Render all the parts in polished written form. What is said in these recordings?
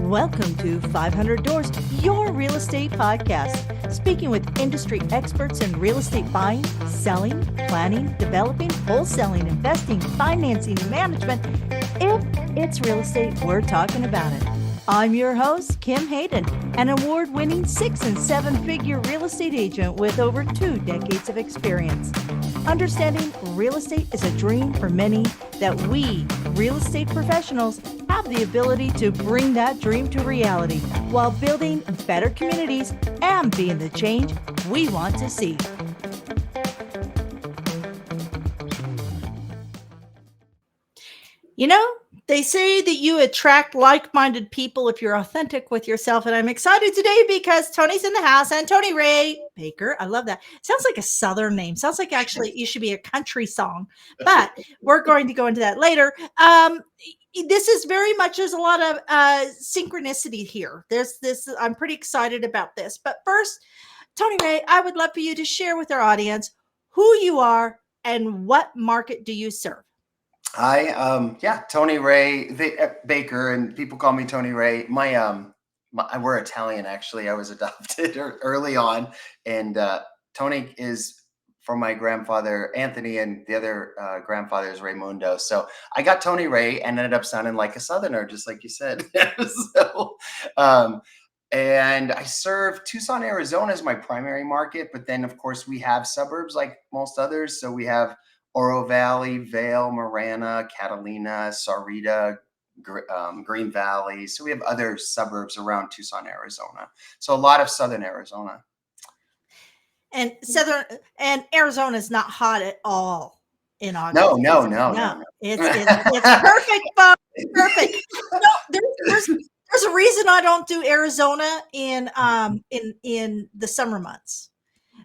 Welcome to 500 Doors, your real estate podcast. Speaking with industry experts in real estate buying, selling, planning, developing, wholesaling, investing, financing, and management. If it's real estate, we're talking about it. I'm your host, Kim Hayden, an award-winning 6- and 7-figure real estate agent with over 2 decades of experience. Understanding real estate is a dream for many, that we, real estate professionals, have the ability to bring that dream to reality while building better communities and being the change we want to see. You know, they say that you attract like-minded people if you're authentic with yourself. And I'm excited today because Tony's in the house, and Tony Ray Baker. I love that. Sounds like a Southern name. Sounds like actually it should be a country song, but we're going to go into that later. This is very much, there's a lot of synchronicity here. There's this, I'm pretty excited about this. But first, Tony Ray, I would love for you to share with our audience who you are and what market do you serve? Tony Ray Baker, and people call me Tony Ray. We're Italian, actually. I was adopted early on, and Tony is from my grandfather Anthony, and the other grandfather is Raimundo. So I got Tony Ray and ended up sounding like a Southerner, just like you said. And I serve Tucson, Arizona as my primary market, but then of course we have suburbs like most others. So we have Oro Valley, Vail, Marana, Catalina, Sahuarita, Green Valley. So we have other suburbs around Tucson, Arizona. So a lot of Southern Arizona. And Arizona is not hot at all in August. No. It's perfect, folks. Perfect. No, there's a reason I don't do Arizona in the summer months,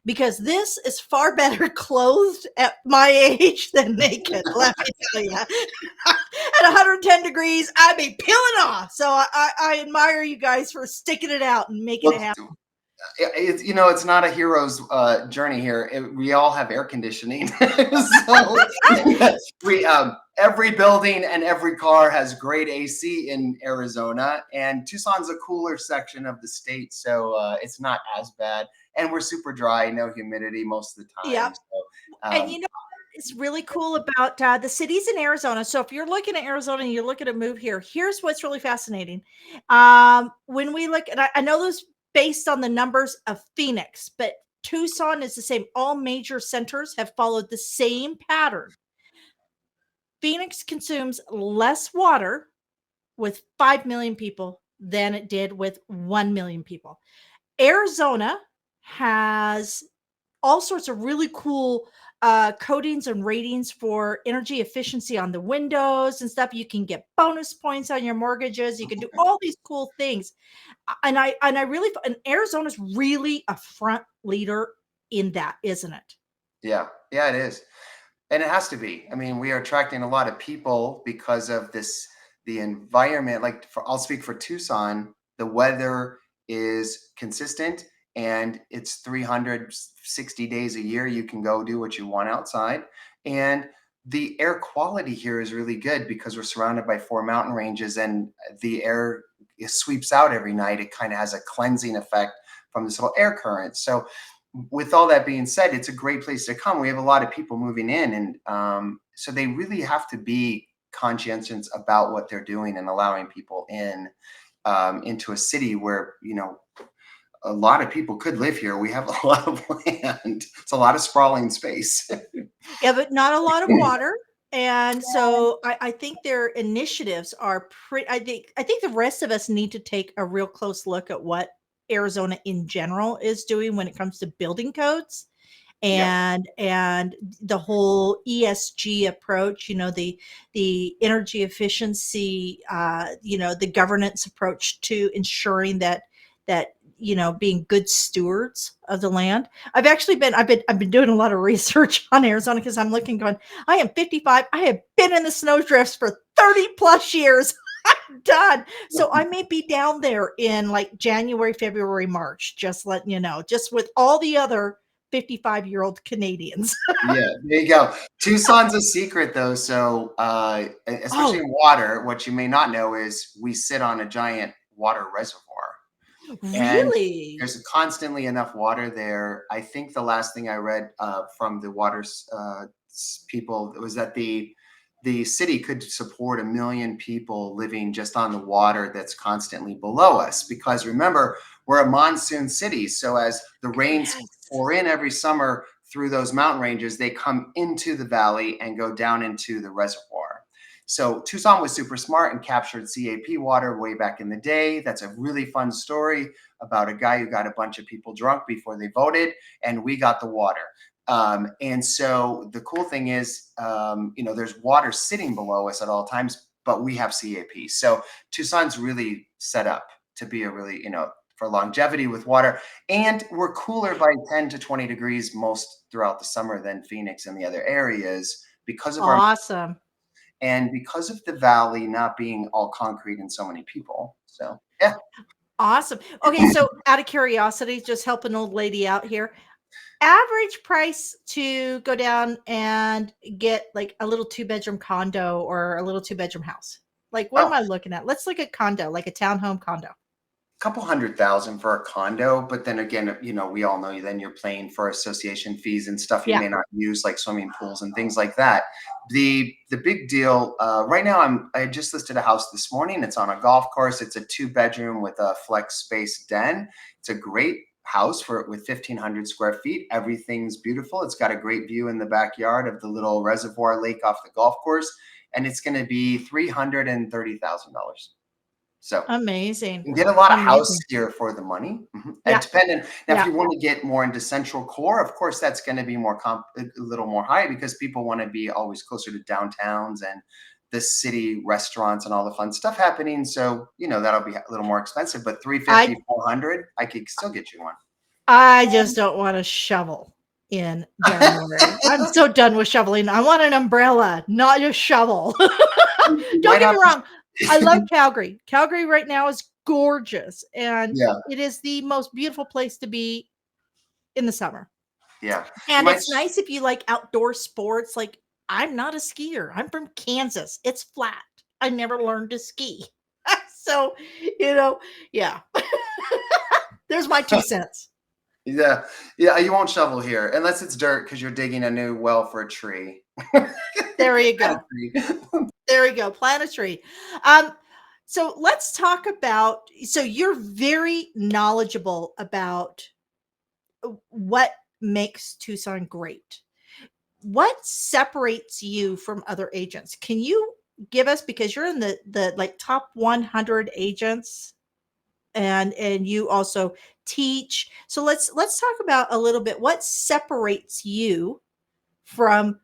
because this is far better clothed at my age than naked. Let me tell you, at 110 degrees, I'd be peeling off. So I admire you guys for sticking it out and making it happen. It's not a hero's journey here. We all have air conditioning. So every building and every car has great AC in Arizona, and Tucson's a cooler section of the state, so it's not as bad. And we're super dry, no humidity most of the time. Yeah. So, and it's really cool about the cities in Arizona. So if you're looking at Arizona and you're looking to move here, here's what's really fascinating. When we look, and I know those based on the numbers of Phoenix, but Tucson is the same. All major centers have followed the same pattern. Phoenix consumes less water with 5 million people than it did with 1 million people. Arizona has all sorts of really cool coatings and ratings for energy efficiency on the windows and stuff. You can get bonus points on your mortgages. You can do all these cool things. And Arizona's really a front leader in that, isn't it? Yeah, it is. And it has to be. I mean, we are attracting a lot of people because of the environment. I'll speak for Tucson. The weather is consistent, and it's 360 days a year. You can go do what you want outside. And the air quality here is really good because we're surrounded by 4 mountain ranges, and the air sweeps out every night. It kind of has a cleansing effect from this little air current. So with all that being said, it's a great place to come. We have a lot of people moving in, and so they really have to be conscientious about what they're doing and allowing people into a city where, a lot of people could live here. We have a lot of land. It's a lot of sprawling space. Yeah, but not a lot of water. And so I think their initiatives are pretty, I think the rest of us need to take a real close look at what Arizona in general is doing when it comes to building codes and the whole ESG approach, the energy efficiency, the governance approach to ensuring that being good stewards of the land. I've been doing a lot of research on Arizona because I'm going, I am 55. I have been in the snowdrifts for 30 plus years. I'm done. So I may be down there in like January, February, March, just letting you know, just with all the other 55-year-old Canadians. Yeah, there you go. Tucson's a secret though. So especially in water, what you may not know is we sit on a giant water reservoir. And Really? there's constantly enough water there. I think the last thing I read from the water people was that the city could support 1 million people living just on the water that's constantly below us. Because remember, we're a monsoon city, so as the rains Yes. pour in every summer through those mountain ranges, they come into the valley and go down into the reservoir. So Tucson was super smart and captured CAP water way back in the day. That's a really fun story about a guy who got a bunch of people drunk before they voted, and we got the water. And so the cool thing is, there's water sitting below us at all times, but we have CAP. So Tucson's really set up to be a really, for longevity with water. And we're cooler by 10 to 20 degrees most throughout the summer than Phoenix and the other areas because of our, Awesome. and because of the valley not being all concrete and so many people. So, yeah. Awesome. Okay, so out of curiosity, just help an old lady out here. Average price to go down and get like a little 2-bedroom condo or a little 2-bedroom house. Like, what am Oh, I looking at? Let's look at condo, like a townhome condo. couple 100,000 for a condo, but then again, we all know then you're paying for association fees and stuff you Yeah. may not use, like swimming pools and things like that. The big deal right now, I just listed a house this morning. It's on a golf course. It's a 2-bedroom with a flex space den. It's a great house with 1,500 square feet. Everything's beautiful. It's got a great view in the backyard of the little reservoir lake off the golf course, and it's going to be $330,000. So Amazing. you can get a lot of house Amazing. here for the money. And Yeah. depending now, if Yeah. you want to get more into central core, of course, that's going to be a little more high because people want to be always closer to downtowns and the city restaurants and all the fun stuff happening. So, that'll be a little more expensive, but 350, I 400, I could still get you one. I just don't want to shovel in January. I'm so done with shoveling. I want an umbrella, not a shovel. You Don't might get have me wrong. I love to, Calgary. Calgary right now is gorgeous, and yeah, it is the most beautiful place to be in the summer. yeah. You And might, it's nice if you like outdoor sports. Like, I'm not a skier. I'm from Kansas. It's flat. I never learned to ski. So, yeah. There's my 2 cents. yeah, yeah, you won't shovel here unless it's dirt because you're digging a new well for a tree. There you Plant a go. tree. There we go. Plant a tree. Um, so let's talk about. So you're very knowledgeable about what makes Tucson great. What separates you from other agents? Can you give us, because you're in the like top 100 agents, and you also teach. So let's talk about a little bit what separates you from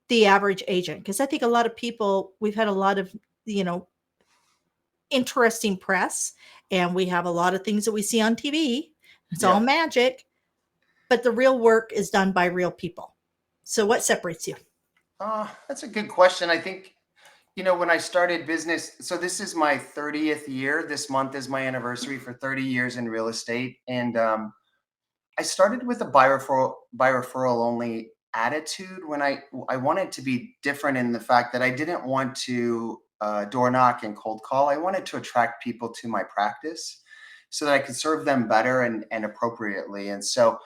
the average agent, because I think a lot of people, we've had a lot of, you know, interesting press, and we have a lot of things that we see on TV. It's all Yeah. magic, but the real work is done by real people. So what separates you? That's a good question. I think, when I started business, so this is my 30th year. This month is my anniversary for 30 years in real estate. And I started with a buy referral only attitude when I wanted to be different in the fact that I didn't want to door knock and cold call. I wanted to attract people to my practice so that I could serve them better and appropriately. And so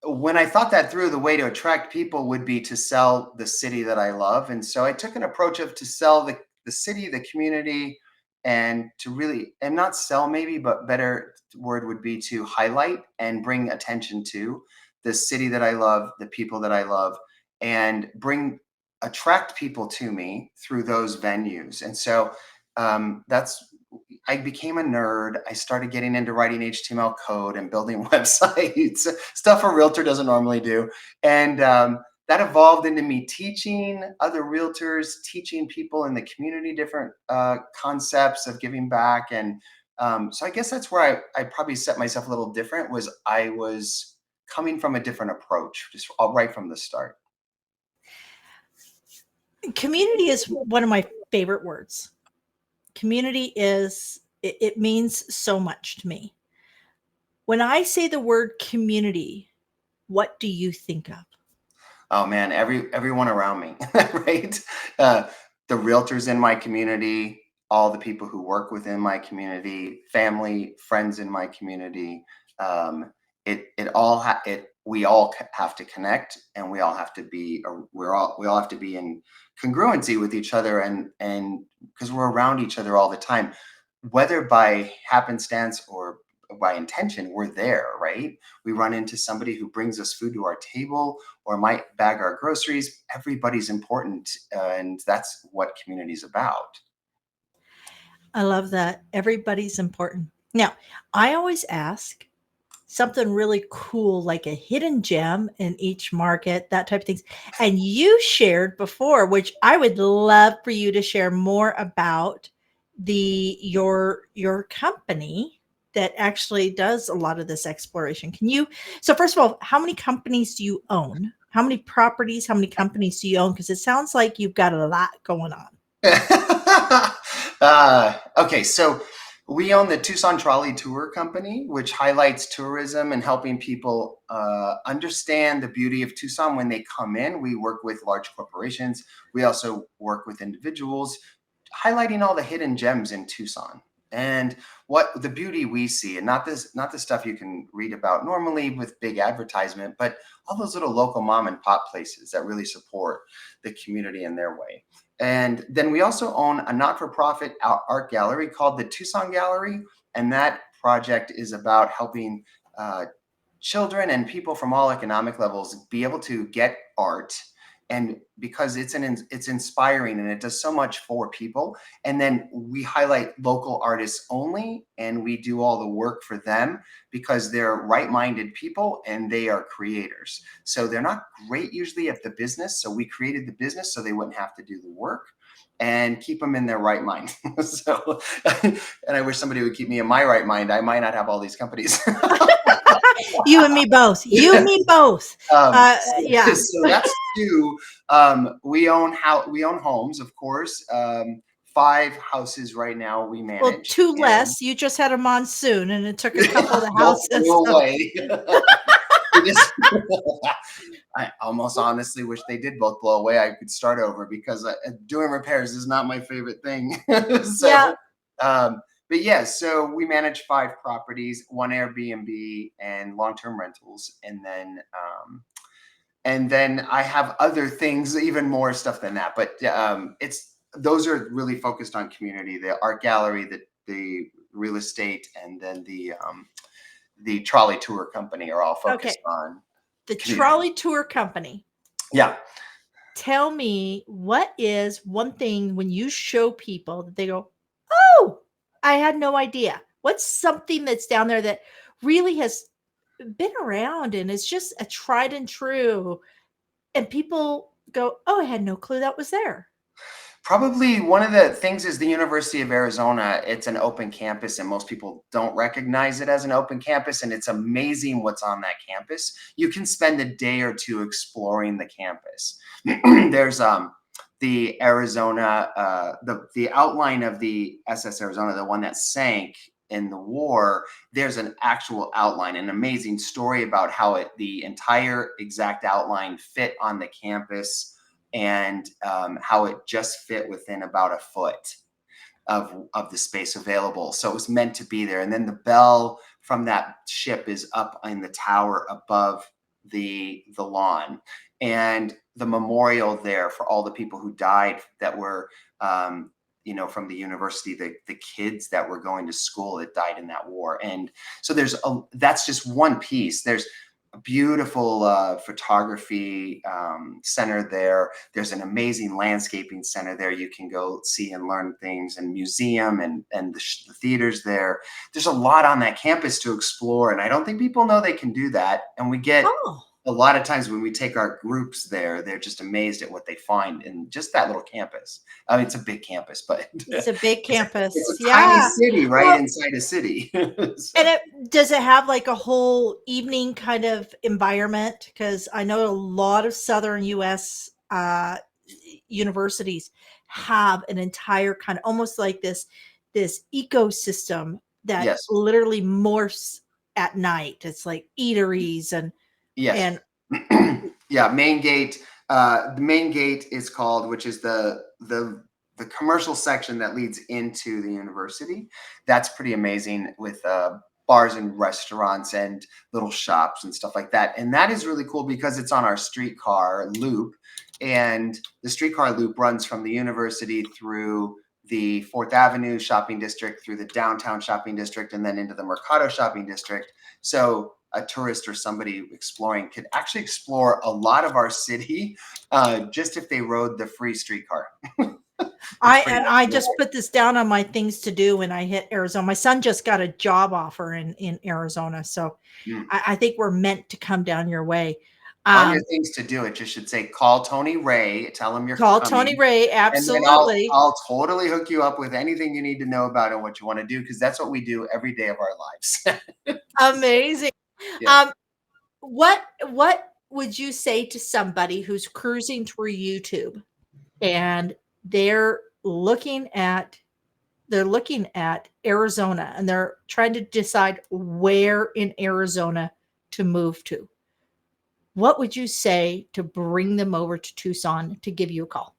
when I thought that through, the way to attract people would be to sell the city that I love. And so I took an approach of to sell the city, the community, and to really, and not sell maybe, but better word would be to highlight and bring attention to the city that I love, the people that I love, and attract people to me through those venues. And so that's I became a nerd. I started getting into writing HTML code and building websites, stuff a realtor doesn't normally do. And that evolved into me teaching other realtors, teaching people in the community different concepts of giving back. And so I guess that's where I probably set myself a little different, was I was coming from a different approach, just right from the start. Community is one of my favorite words. Community is, it means so much to me. When I say the word community, what do you think of? Oh man, everyone around me, right? The realtors in my community, all the people who work within my community, family, friends in my community. Um, we all have to connect, and we all have to be, we all have to be in congruency with each other, and because we're around each other all the time, whether by happenstance or by intention, we're there, right? We run into somebody who brings us food to our table or might bag our groceries. Everybody's important, and that's what community is about. I love that. Everybody's important. Now, I always ask something really cool, like a hidden gem in each market, that type of things. And you shared before, which I would love for you to share more about your company that actually does a lot of this exploration. Can you so first of all, how many companies do you own? How many properties, how many companies do you own? Because it sounds like you've got a lot going on. Okay, so we own the Tucson Trolley Tour Company, which highlights tourism and helping people understand the beauty of Tucson when they come in. We work with large corporations. We also work with individuals, highlighting all the hidden gems in Tucson and what the beauty we see, and not the stuff you can read about normally with big advertisement, but all those little local mom and pop places that really support the community in their way. And then we also own a not-for-profit art gallery called the Tucson Gallery, and that project is about helping children and people from all economic levels be able to get art, and because it's inspiring and it does so much for people. And then we highlight local artists only, and we do all the work for them because they're right-minded people and they are creators, so they're not great usually at the business, so we created the business so they wouldn't have to do the work and keep them in their right mind. So and I wish somebody would keep me in my right mind. I might not have all these companies. You and me both. You and me both. Yeah. So that's two. We own homes, of course. 5 houses right now we Well, manage. two And less. You just had a monsoon, and it took a couple of the both houses. blew So away. I almost honestly wish they did both blow away. I could start over because doing repairs is not my favorite thing. yeah. So, but yeah, so we manage 5 properties, one Airbnb and long-term rentals, and then I have other things, even more stuff than that. But it's those are really focused on community. The art gallery, the real estate, and then the trolley tour company are all focused Okay. on The community. trolley tour company. Yeah. Tell me, what is one thing when you show people that they go, "Oh, I had no idea." What's something that's down there that really has been around and is just a tried and true, and people go, "Oh, I had no clue that was there." Probably one of the things is the University of Arizona. It's an open campus, and most people don't recognize it as an open campus. And it's amazing what's on that campus. You can spend a day or two exploring the campus. There's the Arizona, the outline of the SS Arizona, the one that sank in the war. There's an actual outline, an amazing story about how the entire exact outline fit on the campus, and how it just fit within about a foot of the space available. So it was meant to be there. And then the bell from that ship is up in the tower above the lawn, and the memorial there for all the people who died that were from the university, the kids that were going to school that died in that war. And so that's just one piece. There's a beautiful photography center there. There's an amazing landscaping center there. You can go see and learn things, and museum and the theaters there. There's a lot on that campus to explore, and I don't think people know they can do that. And we get Oh. a lot of times when we take our groups there, they're just amazed at what they find in just that little campus. I mean, it's a big campus, but It's a big it's campus. a tiny Yeah. city right Well, inside a city. and So. does it have like a whole evening kind of environment? Because I know a lot of Southern US universities have an entire kind of almost like this ecosystem that Yes. literally morphs at night. It's like eateries Yes. and Yeah, main gate. The main gate is called, which is the the commercial section that leads into the university. That's pretty amazing with bars and restaurants and little shops and stuff like that. And that is really cool because it's on our streetcar loop. And the streetcar loop runs from the university through the Fourth Avenue shopping district, through the downtown shopping district, and then into the Mercado shopping district. So a tourist or somebody exploring could actually explore a lot of our city just if they rode the free streetcar. I just put this down on my things to do when I hit Arizona. My son just got a job offer in Arizona, so Mm. I think we're meant to come down your way. On your Um, things to do, it just should say, call Tony Ray, tell him you're Call Tony coming, Ray, and then I'll absolutely. I'll totally hook you up with anything you need to know about and what you want to do, because that's what we do every day of our lives. Amazing. Yeah. Um, what would you say to somebody who's cruising through YouTube and they're looking at Arizona and they're trying to decide where in Arizona to move to? What would you say to bring them over to Tucson to give you a call?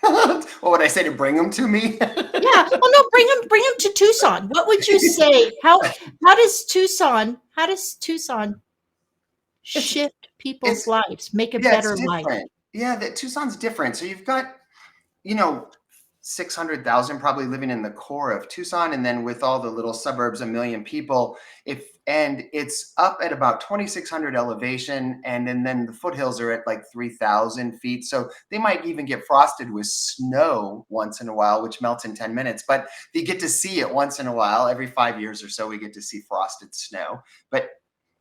What would I say to bring them to me? Yeah, well, no, bring them to Tucson. What would you say? How does Tucson It's shift people's it's lives, make a yeah, it's better life? different. Yeah, that Tucson's different. So you've got, you know, 600,000 probably living in the core of Tucson, and then with all the little suburbs, a million people. And it's up at about 2,600 elevation, and then the foothills are at like 3,000 feet. So they might even get frosted with snow once in a while, which melts in 10 minutes. But you get to see it once in a while. Every 5 years or so, we get to see frosted snow. But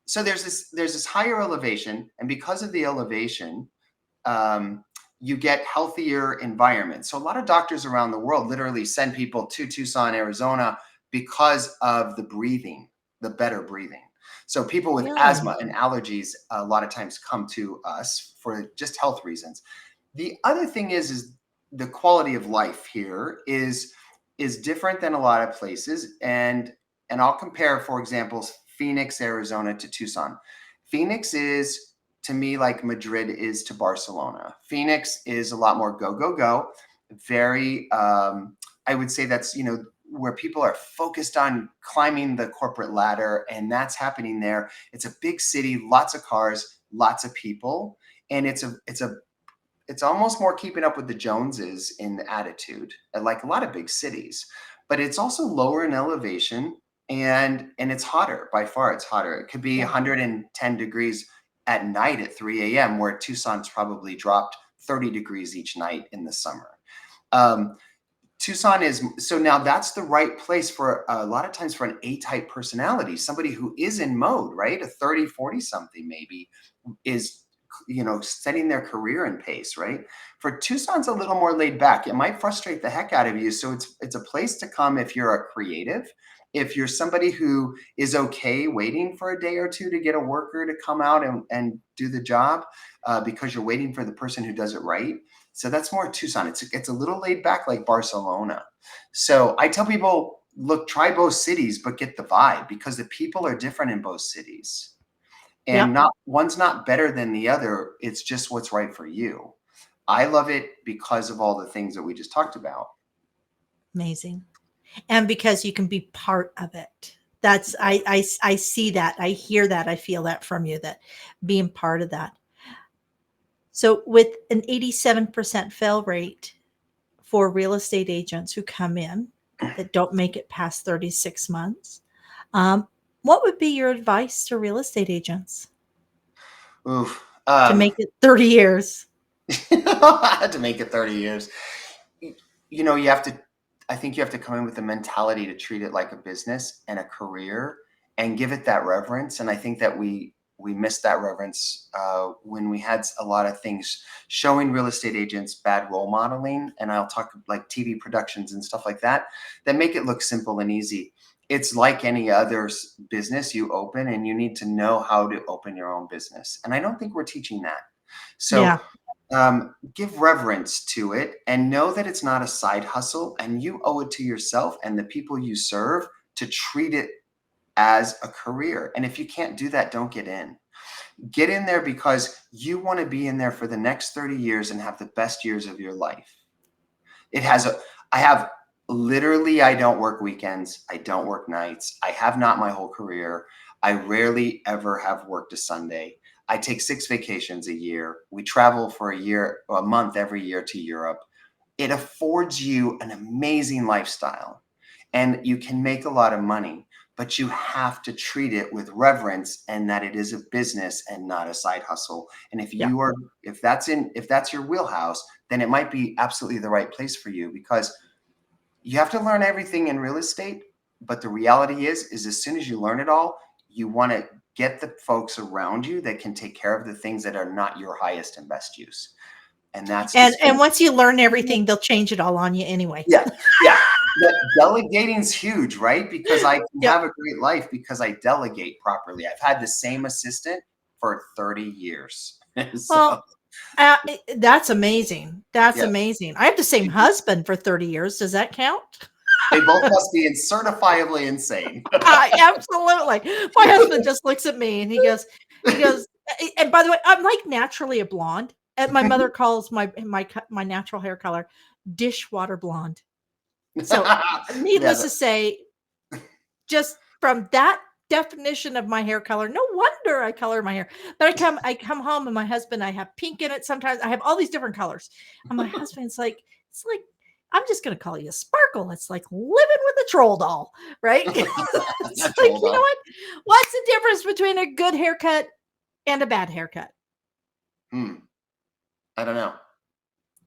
so there's this higher elevation, and because of the elevation, um, you get healthier environments. So a lot of doctors around the world literally send people to Tucson, Arizona because of the breathing, the better breathing. So people with Really? asthma and allergies a lot of times come to us for just health reasons. The other thing is the quality of life here is different than a lot of places. And I'll compare, for example, Phoenix, Arizona to Tucson. Phoenix is to me like Madrid is to Barcelona. Phoenix is a lot more go, go, go. Very, I would say that's, where people are focused on climbing the corporate ladder, and that's happening there. It's a big city, lots of cars, lots of people, and it's almost more keeping up with the Joneses in attitude, like a lot of big cities. But it's also lower in elevation, and it's hotter. By far, it's hotter. It could be Yeah. 110 degrees at night at 3 a.m., where Tucson's probably dropped 30 degrees each night in the summer. Um, Tucson is, so now that's the right place for a lot of times for an A-type personality, somebody who is in mode, right? A 30, 40 something maybe is, setting their career in pace, right? For Tucson's a little more laid back. It might frustrate the heck out of you. So it's a place to come if you're a creative, if you're somebody who is okay waiting for a day or two to get a worker to come out and do the job because you're waiting for the person who does it right. So that's more Tucson. It's a little laid back like Barcelona. So I tell people, look, try both cities, but get the vibe because the people are different in both cities. And Yep. not one's not better than the other. It's just what's right for you. I love it because of all the things that we just talked about. Amazing. And because you can be part of it. I see that. I hear that. I feel that from you, that being part of that. So with an 87% fail rate for real estate agents who come in that don't make it past 36 months, what would be your advice to real estate agents Oof. to make it 30 years? I had to make it 30 years. You have to, I think you have to come in with the mentality to treat it like a business and a career and give it that reverence. And I think that we missed that reverence when we had a lot of things showing real estate agents bad role modeling. And I'll talk like TV productions and stuff like that make it look simple and easy. It's like any other business you open, and you need to know how to open your own business. And I don't think we're teaching that. So Yeah. give reverence to it and know that it's not a side hustle, and you owe it to yourself and the people you serve to treat it as a career. And if you can't do that, don't get in. Get in there because you want to be in there for the next 30 years and have the best years of your life. It has I have literally, I don't work weekends. I don't work nights. I have not my whole career. I rarely ever have worked a Sunday. I take 6 vacations a year. We travel for a month every year to Europe. It affords you an amazing lifestyle and you can make a lot of money, but you have to treat it with reverence and that it is a business and not a side hustle. And Yeah. if that's your wheelhouse, then it might be absolutely the right place for you, because you have to learn everything in real estate. But the reality is as soon as you learn it all, you want to get the folks around you that can take care of the things that are not your highest and best use. And that's And just once you learn everything, they'll change it all on you anyway. yeah, yeah. Delegating's huge, right? Because I can Yep. have a great life because I delegate properly. I've had the same assistant for 30 years. Well, that's amazing. That's Yes. amazing. I have the same husband for 30 years. Does that count? They both must be certifiably insane. Absolutely. My husband just looks at me and he goes, and by the way, I'm like naturally a blonde. And my mother calls my natural hair color dishwater blonde. So needless to say, just from that definition of my hair color, no wonder I color my hair. But I come home and my husband, I have pink in it. Sometimes I have all these different colors. And my husband's like, it's like, I'm just going to call you a sparkle. It's like living with a troll doll, right? It's like, you know what? What's the difference between a good haircut and a bad haircut? I don't know.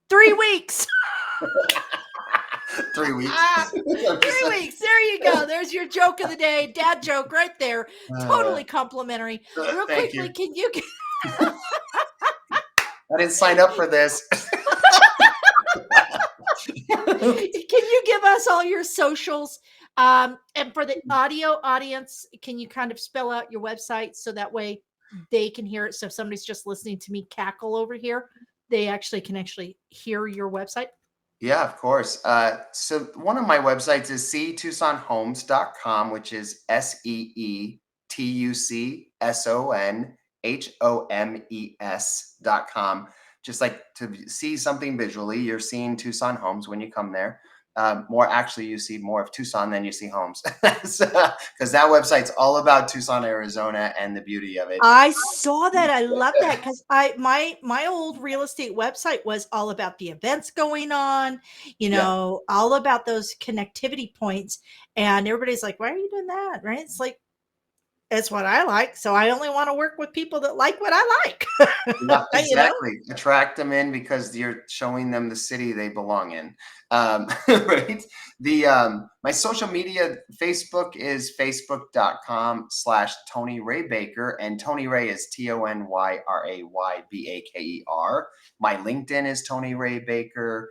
3 weeks. 3 weeks. 3 weeks. There you go. There's your joke of the day. Dad joke right there. Totally complimentary. Real quickly, can you get I didn't sign up for this. Can you give us all your socials? And for the audio audience, can you kind of spell out your website so that way they can hear it? So if somebody's just listening to me cackle over here, they can hear your website. Yeah, of course. So one of my websites is seetucsonhomes.com, which is seetucsonhomes.com. Just like to see something visually, you're seeing Tucson homes when you come there. You see more of Tucson than you see homes, because that website's all about Tucson, Arizona, and the beauty of it. I saw that. I love that because my old real estate website was all about the events going on, all about those connectivity points. And everybody's like, "Why are you doing that?" Right? It's like, it's what I like. So I only want to work with people that like what I like. Yeah, exactly. Attract them in because you're showing them the city they belong in. Right. My social media, Facebook is facebook.com/Tony Ray Baker, and Tony Ray is TonyRayBaker. My LinkedIn is Tony Ray Baker.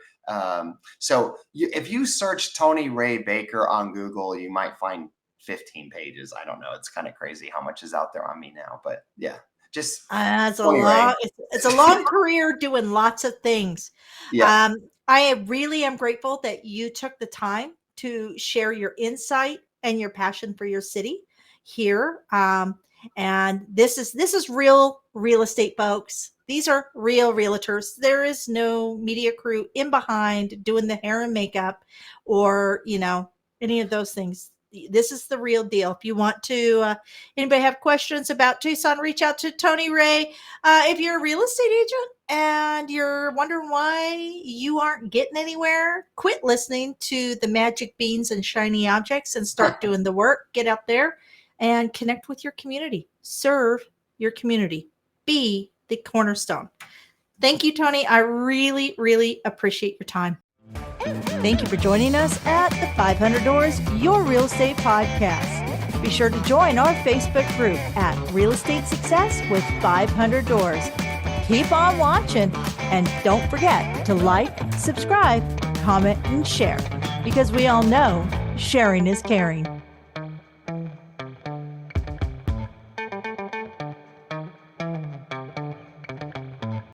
So if you search Tony Ray Baker on Google, you might find 15 pages. I don't know. It's kind of crazy how much is out there on me now, but yeah, just it's a long career doing lots of things. Yeah. I really am grateful that you took the time to share your insight and your passion for your city here. And this is real estate, folks. These are real realtors. There is no media crew in behind doing the hair and makeup or, any of those things. This is the real deal. If you want to, anybody have questions about Tucson, reach out to Tony Ray. If you're a real estate agent and you're wondering why you aren't getting anywhere, quit listening to the magic beans and shiny objects and start doing the work. Get out there and connect with your community. Serve your community. Be the cornerstone. Thank you, Tony. I really, really appreciate your time. Thank you for joining us at the 500 Doors, Your Real Estate Podcast. Be sure to join our Facebook group at Real Estate Success with 500 Doors. Keep on watching, and don't forget to like, subscribe, comment, and share, because we all know sharing is caring.